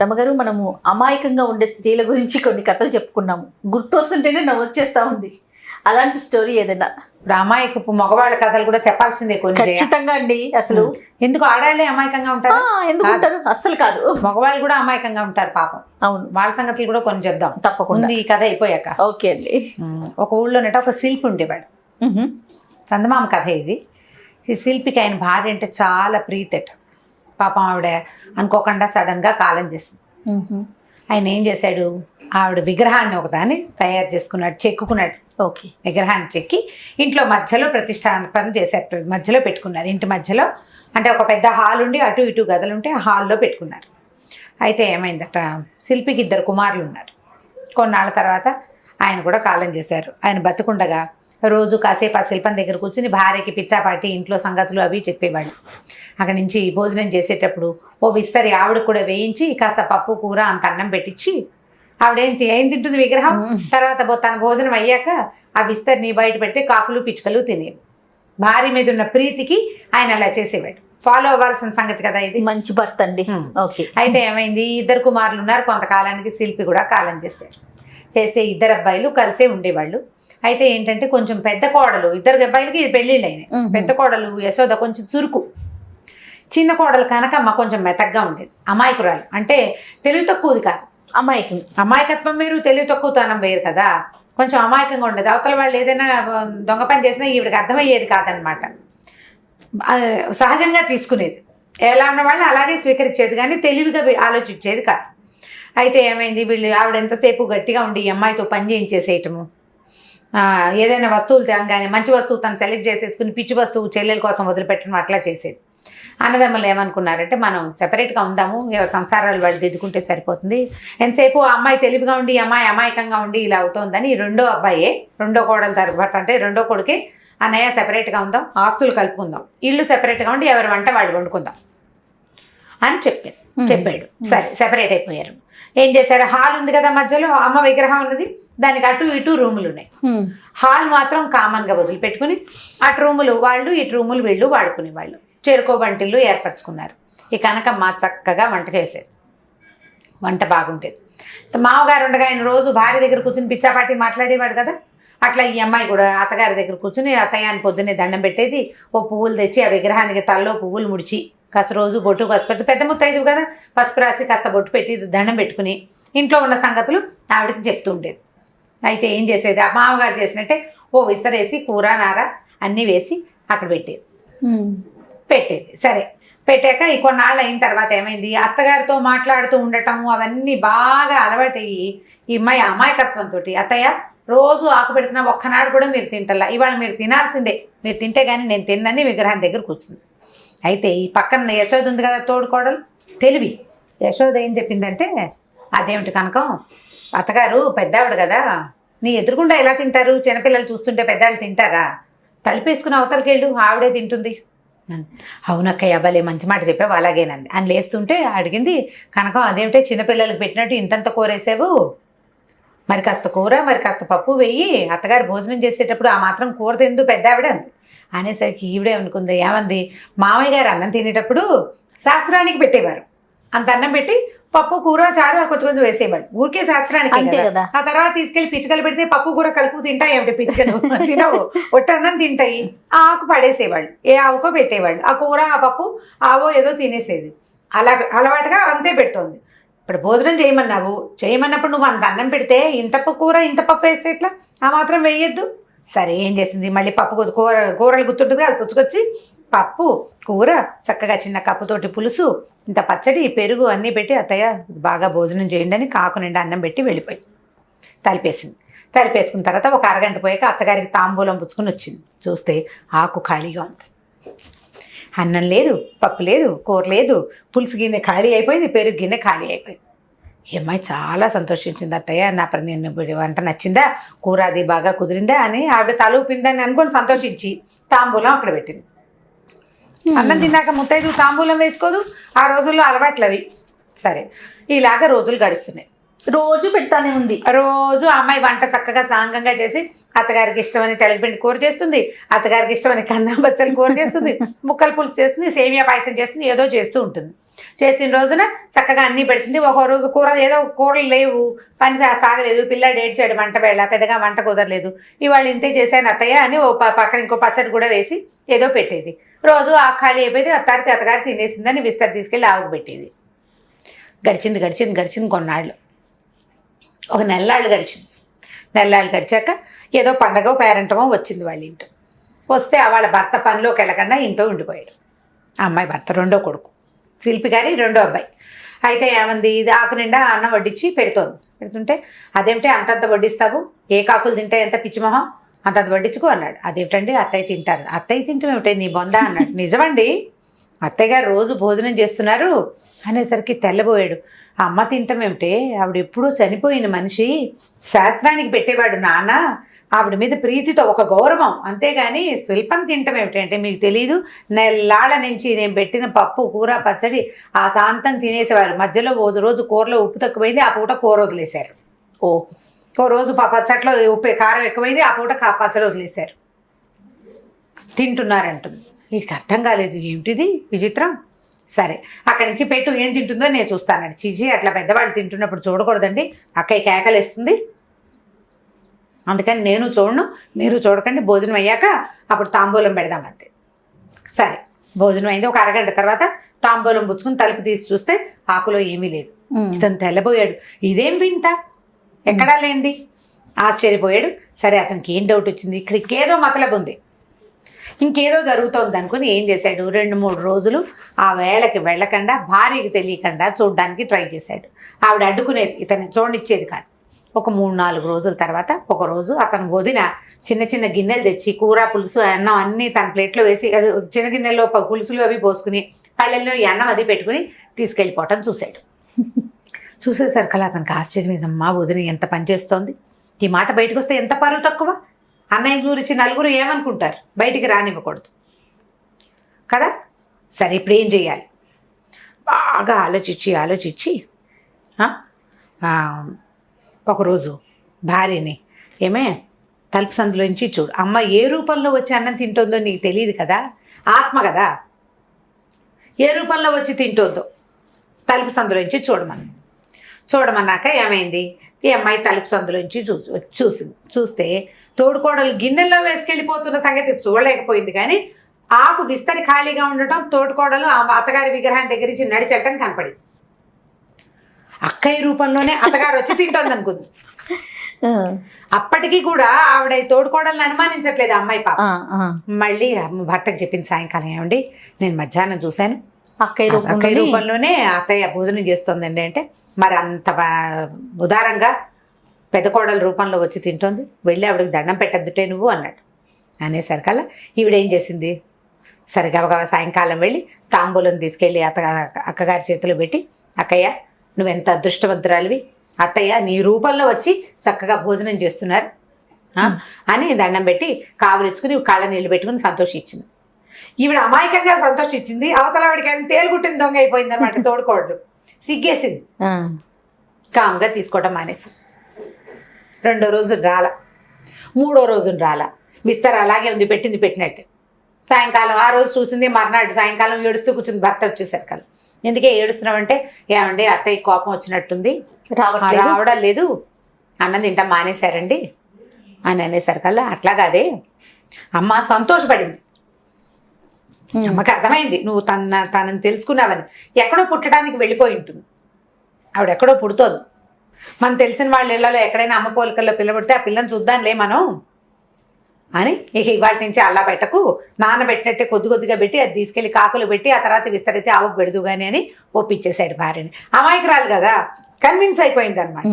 రమగారు, మనము అమాయకంగా ఉండే స్త్రీల గురించి కొన్ని కథలు చెప్పుకున్నాము. గుర్తొస్తుంటేనే నవ్వు వచ్చేస్తా ఉంది. అలాంటి స్టోరీ ఏదైనా? ఇప్పుడు అమాయకపు మగవాళ్ళ కథలు కూడా చెప్పాల్సిందే కొన్ని. ఖచ్చితంగా అండి. అసలు ఎందుకు ఆడాళ్ళే అమాయకంగా ఉంటారు? ఎందుకు ఉంటారు? అస్సలు కాదు, మగవాళ్ళు కూడా అమాయకంగా ఉంటారు పాపం. అవును, వాళ్ళ సంగతులు కూడా కొన్ని చెప్దాం తప్పకుండా ఈ కథ అయిపోయాక. ఓకే అండి. ఒక ఊళ్ళోనట ఒక శిల్పి ఉండేవాడు. చందమామ కథ ఇది. ఈ శిల్పికి ఆయన భార్య అంటే చాలా ప్రీతట. పాపం ఆవిడ అనుకోకుండా సడన్గా కాలం చేసింది. ఆయన ఏం చేశాడు, ఆవిడ విగ్రహాన్ని ఒకదాన్ని తయారు చేసుకున్నాడు, చెక్కుకున్నాడు. ఓకే, విగ్రహాన్ని చెక్కి ఇంట్లో మధ్యలో ప్రతిష్టాపన చేశారు. మధ్యలో పెట్టుకున్నారు, ఇంటి మధ్యలో. అంటే ఒక పెద్ద హాల్ ఉండి అటు ఇటు గదులుంటే ఆ హాల్లో పెట్టుకున్నారు. అయితే ఏమైందట, శిల్పికి 2 కుమారులు ఉన్నారు. కొన్నాళ్ళ తర్వాత ఆయన కూడా కాలం చేశారు. ఆయన బతుకుండగా రోజు కాసేపు ఆ శిల్పం దగ్గర కూర్చుని భార్యకి పిచ్చాపాటి ఇంట్లో సంగతులు అవి చెప్పేవాడు. అక్కడి నుంచి భోజనం చేసేటప్పుడు ఓ విస్తరి ఆవిడ కూడా వేయించి కాస్త పప్పు కూర అంత అన్నం పెట్టించి, ఆవిడేం ఏం తింటుంది విగ్రహం. తర్వాత తన భోజనం అయ్యాక ఆ విస్తరిని బయట పెడితే కాకులు పిచ్చుకలు తినేవి. భార్య మీద ఉన్న ప్రీతికి ఆయన అలా చేసేవాడు. ఫాలో అవ్వాల్సిన సంగతి కదా ఇది. మంచి భర్త అండి. ఓకే. అయితే ఏమైంది, 2 కుమారులు ఉన్నారు. కొంతకాలానికి శిల్పి కూడా కాలం చేశారు. చేస్తే 2 అబ్బాయిలు కలిసే ఉండేవాళ్ళు. అయితే ఏంటంటే కొంచెం పెద్ద కోడలు, 2 అబ్బాయిలకి పెళ్ళిళ్ళు అయినాయి. పెద్ద కోడలు యశోద కొంచెం చురుకు, చిన్న కోడలు కనకమ్మ కొంచెం మెతగ్గా ఉండేది. అమాయకురాలు అంటే తెలివి తక్కువది కాదు. అమాయకత్వం వేరు, తెలివి తక్కువతనం వేరు కదా. కొంచెం అమాయకంగా ఉండేది. అవతల వాళ్ళు ఏదైనా దొంగ పని చేసినా ఈవిడికి అర్థమయ్యేది కాదనమాట. సహజంగా తీసుకునేది. ఎలా ఉన్న వాళ్ళని అలాగే స్వీకరించేది, కానీ తెలివిగా ఆలోచించేది కాదు. అయితే ఏమైంది, వీళ్ళు ఆవిడ ఎంతసేపు గట్టిగా ఉండి ఈ అమ్మాయితో పని చేయించేసేయటము. ఏదైనా వస్తువులు తేగానే మంచి వస్తువు తను సెలెక్ట్ చేసేసుకుని పిచ్చి వస్తువు చెల్లెల కోసం వదిలిపెట్టడం అట్లా చేసేది. అన్నదమ్ములు ఏమనుకున్నారంటే, మనం సెపరేట్గా ఉందాము, ఎవరి సంసారాలు వాళ్ళు దిద్దుకుంటే సరిపోతుంది. ఎంతసేపు ఆ అమ్మాయి తెలివిగా ఉండి ఈ అమ్మాయి అమాయకంగా ఉండి ఇలా అవుతోందని రెండో అబ్బాయే, రెండో కోడలు భర్త అంటే రెండో కొడుకే, అన్నయ్య సెపరేట్గా ఉందాం, ఆస్తులు కలుపుకుందాం, ఇల్లు సెపరేట్గా ఉండి ఎవరి వంట వాళ్ళు వండుకుందాం అని చెప్పాడు. సరే, సెపరేట్ అయిపోయారు. ఏం చేశారు, హాల్ ఉంది కదా మధ్యలో, అమ్మ విగ్రహం ఉన్నది, దానికి అటు ఇటు రూములు ఉన్నాయి. హాల్ మాత్రం కామన్గా వదిలిపెట్టుకుని అటు రూములు వాళ్ళు, ఇటు రూములు వీళ్ళు వాడుకునే వాళ్ళు. చేరుకో వంటిల్లు ఏర్పరచుకున్నారు. ఈ కనకమ్మ చక్కగా వంట చేసేది, వంట బాగుండేది. మామగారు ఉండగా ఆయన రోజు భార్య దగ్గర కూర్చుని పిచ్చాపాటి మాట్లాడేవాడు కదా. అట్లా ఈ అమ్మాయి కూడా అత్తగారి దగ్గర కూర్చుని అత్తయ్యాన్ని పొద్దున్నే దండం పెట్టేది. ఓ పువ్వులు తెచ్చి ఆ విగ్రహానికి తలలో పువ్వులు ముడిచి కాస్త రోజు బొట్టు కాస్త పెట్టి, పెద్ద ముత్తైదు కదా, పసుపు రాసి కాస్త బొట్టు పెట్టి దండం పెట్టుకుని ఇంట్లో ఉన్న సంగతులు ఆవిడకి చెప్తూ ఉండేది. అయితే ఏం చేసేది, ఆ మామగారు చేసినట్టే ఓ విస్తరేసి కూర నార అన్నీ వేసి అక్కడ పెట్టేది. సరే, పెట్టాక ఈ కొన్నాళ్ళు అయిన తర్వాత ఏమైంది, అత్తగారితో మాట్లాడుతూ ఉండటము అవన్నీ బాగా అలవాటయ్యి ఈ అమ్మాయి అమాయకత్వంతో, అత్తయ్య రోజు ఆకు పెడుతున్నా, ఒక్కనాడు కూడా మీరు తింటల్లా, ఇవాళ మీరు తినాల్సిందే, మీరు తింటే కానీ నేను తిన్నని విగ్రహం దగ్గర కూర్చుంది. అయితే ఈ పక్కన యశోద ఉంది కదా తోడుకోడలు, తెలివి. యశోద ఏం చెప్పిందంటే, అదేమిటి కనకం, అత్తగారు పెద్దావిడ కదా, నీ ఎదురుకుండా ఎలా తింటారు, చిన్నపిల్లలు చూస్తుంటే పెద్దవాళ్ళు తింటారా, తలిపేసుకుని అవతలకి వెళ్ళు, ఆవిడే తింటుంది. అవునక్కయ్య, భలే మంచి మాట చెప్పావు, అలాగేనండి అని లేస్తుంటే అడిగింది కనకం, అదేమిటే చిన్నపిల్లలకు పెట్టినట్టు ఇంతంత కూరేసావు, మరి కాస్త కూర మరి కాస్త పప్పు వెయ్యి, అత్తగారు భోజనం చేసేటప్పుడు ఆ మాత్రం కూర తిందు పెద్దావిడ అంది. అనేసరికి ఈవిడే అనుకుంది, ఏమంది, మామయ్య గారు అన్నం తినేటప్పుడు శాస్త్రానికి పెట్టేవారు, అంత అన్నం పెట్టి పప్పు కూర చారు కొంచెం కొంచెం వేసేవాడు, ఊరికే శాస్త్రానికి కదా. ఆ తర్వాత తీసుకెళ్లి పిచ్చుకలు పెడితే పప్పు కూర కలుపు తింటాయి, ఏమిటి పిచ్చుకలు తినవు, ఒట్టన్నం తింటాయి, ఆ ఆకు పడేసేవాళ్ళు, ఏ ఆవుకో పెట్టేవాళ్ళు, ఆ కూర ఆ పప్పు ఆవో ఏదో తినేసేది. అలా అలవాటుగా అంతే పెడుతోంది. ఇప్పుడు భోజనం చేయమన్నప్పుడు నువ్వు అంత అన్నం పెడితే ఇంత కూర ఇంత పప్పు వేస్తే ఎట్లా, ఆ మాత్రం వేయొద్దు. సరే, ఏం చేసింది, మళ్ళీ పప్పు కూరలు గుర్తుంటుంది, అది పుచ్చుకొచ్చి పప్పు కూర చక్కగా చిన్న కప్పుతోటి పులుసు, ఇంత పచ్చడి పెరుగు అన్నీ పెట్టి, అత్తయ్య బాగా భోజనం చేయండి అని కాకు నిండా అన్నం పెట్టి వెళ్ళిపోయి తలిపేసింది. తలిపేసుకున్న తర్వాత ఒక అరగంట పోయాక అత్తగారికి తాంబూలం పుచ్చుకొని వచ్చింది. చూస్తే ఆకు ఖాళీగా ఉంది, అన్నం లేదు, పప్పు లేదు, కూర లేదు, పులుసు గిన్నె ఖాళీ అయిపోయింది, పెరుగు గిన్నె ఖాళీ అయిపోయింది. ఈ అమ్మాయి చాలా సంతోషించింది, అత్తయ్య నా నేను వంట నచ్చిందా, కూర అది బాగా కుదిరిందా అని ఆవిడ తలూపిందని అనుకొని సంతోషించి తాంబూలం అక్కడ పెట్టింది. అన్నం తిన్నాక ముత్తైదు తాంబూలం వేసుకోదు, ఆ రోజుల్లో అలవాట్లు అవి. సరే, ఇలాగ రోజులు గడుస్తున్నాయి. రోజు పెడతానే ఉంది. రోజు అమ్మాయి వంట చక్కగా సాంగంగా చేసి అత్తగారికి ఇష్టమని తెలగపిండి కూర చేస్తుంది, అత్తగారికి ఇష్టమని కందాబచ్చలు కూర చేస్తుంది, ముక్కల పులుసు చేస్తుంది, సేమియా పాయసం చేస్తుంది, ఏదో చేస్తూ ఉంటుంది. చేసిన రోజున చక్కగా అన్నీ పెడుతుంది. ఒక రోజు కూర ఏదో కూరలు లేవు, పని సాగలేదు, పిల్లాడు ఏడ్చాడు, వంట వేళ పెద్దగా వంట కుదరలేదు, ఇవాళ ఇంతే చేశాను అత్తయ్య అని ఓ పక్కన ఇంకో పచ్చడి కూడా వేసి ఏదో పెట్టేది. రోజు ఆ ఖాళీ అయిపోయింది, అత్తగారు తినేసిందని విస్తరి తీసుకెళ్ళి ఆవుకు పెట్టేది. గడిచింది కొన్నాళ్ళు, ఒక నెల్లాళ్ళు గడిచాక ఏదో పండగ పేరెంటమో వచ్చింది వాళ్ళ ఇంట్లో. వస్తే వాళ్ళ భర్త పనిలోకి వెళ్ళకుండా ఇంట్లో ఉండిపోయాడు. ఆ అమ్మాయి భర్త రెండో కొడుకు, శిల్పి గారి రెండో అబ్బాయి. అయితే ఏమంది, ఇది ఆకు నిండా అన్నం వడ్డించి పెడుతుంటే అదేమిటి అంతంత వడ్డిస్తావు, ఏ కాకులు తింటే ఎంత పిచ్చిమొహం, అంతంత వడ్డించుకో అన్నాడు. అదేమిటండి అత్తయ్య తింటారు. అత్తయ్య తింటాం ఏమిటి నీ బొందా అన్నాడు. నిజమండి, అత్తయ్య గారు రోజు భోజనం చేస్తున్నారు అనేసరికి తెల్లబోయాడు. ఆ అమ్మ తింటాం ఏమిటే, ఆవిడ ఎప్పుడూ చనిపోయిన మనిషి, శాస్త్రానికి పెట్టేవాడు నాన్న, ఆవిడ మీద ప్రీతితో ఒక గౌరవం, అంతేగాని శిల్పం తింటాం ఏమిటి అంటే మీకు తెలీదు, నెల్లాళ్ళ నుంచి నేను పెట్టిన పప్పు కూర పచ్చడి ఆ శాంతం తినేసేవారు. మధ్యలో రోజు కూరలో ఉప్పు తక్కువైంది, ఆ పూట కూర వదిలేశారు. ఓ రోజు పచ్చట్లో ఉప్పు కారం ఎక్కువైంది, ఆ పూట పచ్చడి వదిలేశారు. తింటున్నారంటుంది. వీడికి అర్థం కాలేదు, ఏమిటిది విచిత్రం. సరే అక్కడి నుంచి పెట్టు, ఏం తింటుందో నేను చూస్తానండి. చిచి అట్లా పెద్దవాళ్ళు తింటున్నప్పుడు చూడకూడదండి, అక్కయ్య కేకలేస్తుంది, అందుకని నేను చూడను, మీరు చూడకండి, భోజనం అయ్యాక అప్పుడు తాంబూలం పెడదామంతే. సరే భోజనం అయింది. ఒక అరగంట తర్వాత తాంబూలం పుచ్చుకుని తలుపు తీసి చూస్తే ఆకులో ఏమీ లేదు. ఇతను తెల్లబోయాడు, ఇదేం వింత, ఎక్కడా లేనిది, ఆశ్చర్యపోయాడు. సరే అతనికి ఏం డౌట్ వచ్చింది, ఇక్కడ ఇంకేదో మతలబు ఉంది, ఇంకేదో జరుగుతోంది అనుకుని ఏం చేశాడు, 2-3 రోజులు ఆ వేళకి వెళ్ళకుండా, భార్యకి తెలియకుండా చూడడానికి ట్రై చేశాడు. ఆవిడ అడ్డుకునేది, ఇతన్ని చూడనిచ్చేది కాదు. ఒక 3-4 రోజుల తర్వాత ఒకరోజు అతను వదిన చిన్న గిన్నెలు తెచ్చి కూర పులుసు అన్నం అన్నీ తన ప్లేట్లో వేసి, అది చిన్న గిన్నెల్లో పులుసులు అవి పోసుకుని పళ్ళెల్లో ఈ అన్నం అది పెట్టుకుని తీసుకెళ్ళిపోవటం చూశాడు. చూసేసరికి అతనికి ఆశ్చర్యం, ఏదమ్మా వదిన ఎంత పనిచేస్తోంది, ఈ మాట బయటకు వస్తే ఎంత పరువు తక్కువ, అన్నయ్య గురించి నలుగురు ఏమనుకుంటారు, బయటికి రానివ్వకూడదు కదా. సరే ఇప్పుడు ఏం చేయాలి, బాగా ఆలోచించి ఒకరోజు భార్యని, ఏమే తలుపు సందులోంచి చూడు, అమ్మ ఏ రూపంలో వచ్చి అన్నం తింటుందో నీకు తెలియదు కదా, ఆత్మ కదా, ఏ రూపంలో వచ్చి తింటుందో తలుపు సందులోంచి చూడమన్నాక ఏమైంది, ఈ అమ్మాయి తలుపు సందులోంచి చూస్తే తోడుకోడలు గిన్నెల్లో వేసుకెళ్ళిపోతున్న సంగతి చూడలేకపోయింది. కానీ ఆకు విస్తరి ఖాళీగా ఉండటం, తోడుకోడలు ఆ అత్తగారి విగ్రహం దగ్గర నుంచి నడిచెళ్ళటం కనపడింది. అక్కయ్య రూపంలోనే అత్తగారు వచ్చి తింటోంది అనుకుంది. అప్పటికీ కూడా ఆవిడ తోడుకోడలను అనుమానించట్లేదు అమ్మాయి పాప. మళ్ళీ భర్తకు చెప్పింది సాయంకాలం, ఏమండి నేను మధ్యాహ్నం చూశాను, అక్కయ్య రూపంలోనే అత్తయ్య భోజనం చేస్తోందండి అంటే, మరి అంత ఉదారంగా పెద్ద కోడల రూపంలో వచ్చి తింటోంది, వెళ్ళి ఆవిడకి దండం పెట్టద్దుటే నువ్వు అన్నాడు. అనేసరికల్లా ఈవిడేం చేసింది, సరే గబగబా సాయంకాలం వెళ్ళి తాంబూలం తీసుకెళ్ళి అక్కగారి చేతిలో పెట్టి, అక్కయ్య నువ్వెంత అదృష్టవంతురాలివి, అత్తయ్య నీ రూపంలో వచ్చి చక్కగా భోజనం చేస్తున్నారు అని దండం పెట్టి కావులిచ్చుకుని కాళ్ళ నీళ్ళు పెట్టుకుని సంతోషించింది. ఈవిడ అమాయకంగా సంతోషించింది, అవతల ఆవిడకి ఏమైనా తేలుగుట్టిన దొంగ అయిపోయింది అనమాట. తోడుకోవడం సిగ్గేసింది, కామ్గా తీసుకోవడం మానేసి. 2వ రోజు రాలా, 3వ రోజున రాలా, విస్తర అలాగే ఉంది పెట్టినట్టు. సాయంకాలం ఆ రోజు చూసింది, మర్నాడు సాయంకాలం ఏడుస్తూ కూర్చుంది. భర్త వచ్చేసరికి, ఎందుకే ఏడుస్తున్నావంటే, ఏమండి అత్తయ్య కోపం వచ్చినట్టుంది, రావడం లేదు, అన్నం తింటా మానేశారండి అని అనేసరికల్లా, అట్లా కాదే అమ్మ సంతోషపడింది. అమ్మకి అర్థమైంది నువ్వు తనని తెలుసుకున్నావని. ఎక్కడో పుట్టడానికి వెళ్ళిపోయి ఉంటుంది ఆవిడ, ఎక్కడో పుడుతోంది. మనం తెలిసిన వాళ్ళ ఇళ్లలో ఎక్కడైనా అమ్మ పోలికల్లో పిల్ల పుడితే ఆ పిల్లని చూద్దాంలే మనం అని, ఇక ఇవాళ నుంచి అల్లా పెట్టకు, నానబెట్టినట్టే కొద్దిగా పెట్టి అది తీసుకెళ్ళి కాకులు పెట్టి ఆ తర్వాత విస్తరైతే ఆవుకు పెడదు కానీ అని ఒప్పించేశాడు భార్యని. అమాయకురాలు కదా, కన్విన్స్ అయిపోయింది అనమాట.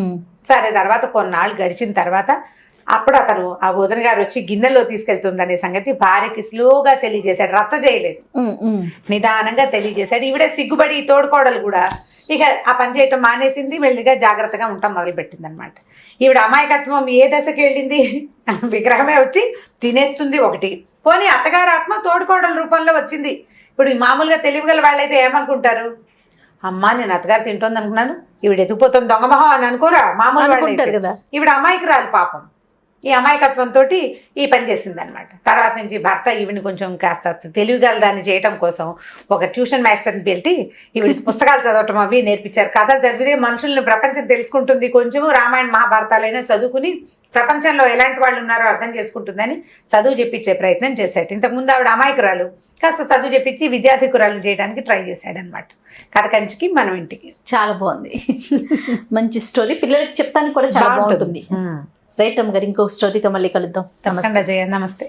సరే తర్వాత కొన్నాళ్ళు గడిచిన తర్వాత అప్పుడు అతను ఆ వదిన గారు వచ్చి గిన్నెలో తీసుకెళ్తుందనే సంగతి భార్యకి స్లోగా తెలియజేశాడు, రచ్చ చేయలేదు, నిదానంగా తెలియజేశాడు. ఈవిడే సిగ్గుపడి తోడుకోడలు కూడా ఇక ఆ పని చేయటం మానేసింది, మెల్లిగా జాగ్రత్తగా ఉండటం మొదలుపెట్టింది అనమాట. ఈవిడ అమాయకత్వం ఏ దశకి వెళ్ళింది, విగ్రహమే వచ్చి తినేస్తుంది ఒకటి, పోనీ అత్తగారు ఆత్మ తోడుకోడల రూపంలో వచ్చింది. ఇప్పుడు మామూలుగా తెలివిగల వాళ్ళైతే ఏమనుకుంటారు, అమ్మా నేను అత్తగారు తింటోంది అనుకున్నాను, ఈవిడ ఎదిగిపోతుంది దొంగమొహం అని అనుకోరా మామూలు అనుకుంటారు వాళ్ళు కదా. ఈవిడ అమాయకురాలు పాపం. ఈ అమాయకత్వంతో ఈ పని చేసింది అనమాట. తర్వాత నుంచి భర్త ఈవిని కొంచెం కాస్త తెలివిగల దాన్ని చేయటం కోసం ఒక ట్యూషన్ మాస్టర్ని పెట్టి ఈవిడికి పుస్తకాలు చదవటం అవి నేర్పించారు. కథలు చదివితే మనుషుల్ని ప్రపంచం తెలుసుకుంటుంది, కొంచెము రామాయణ మహాభారతాలైనా చదువుకుని ప్రపంచంలో ఎలాంటి వాళ్ళు ఉన్నారో అర్థం చేసుకుంటుందని చదువు చెప్పించే ప్రయత్నం చేశాడు. ఇంతకుముందు ఆవిడ అమాయకురాలు, కాస్త చదువు చెప్పించి విద్యార్థికురాలు చేయడానికి ట్రై చేశాడనమాట. కథ కంచికి మనం ఇంటికి. చాలా బాగుంది. మంచి స్టోరీ, పిల్లలకి చెప్తానికి కూడా చాలా బాగుంటుంది. రైట్ అమ్మ గారు, ఇంకో స్టోరీతో మళ్ళీ కలుద్దాం. తప్పకుండా జయ, నమస్తే.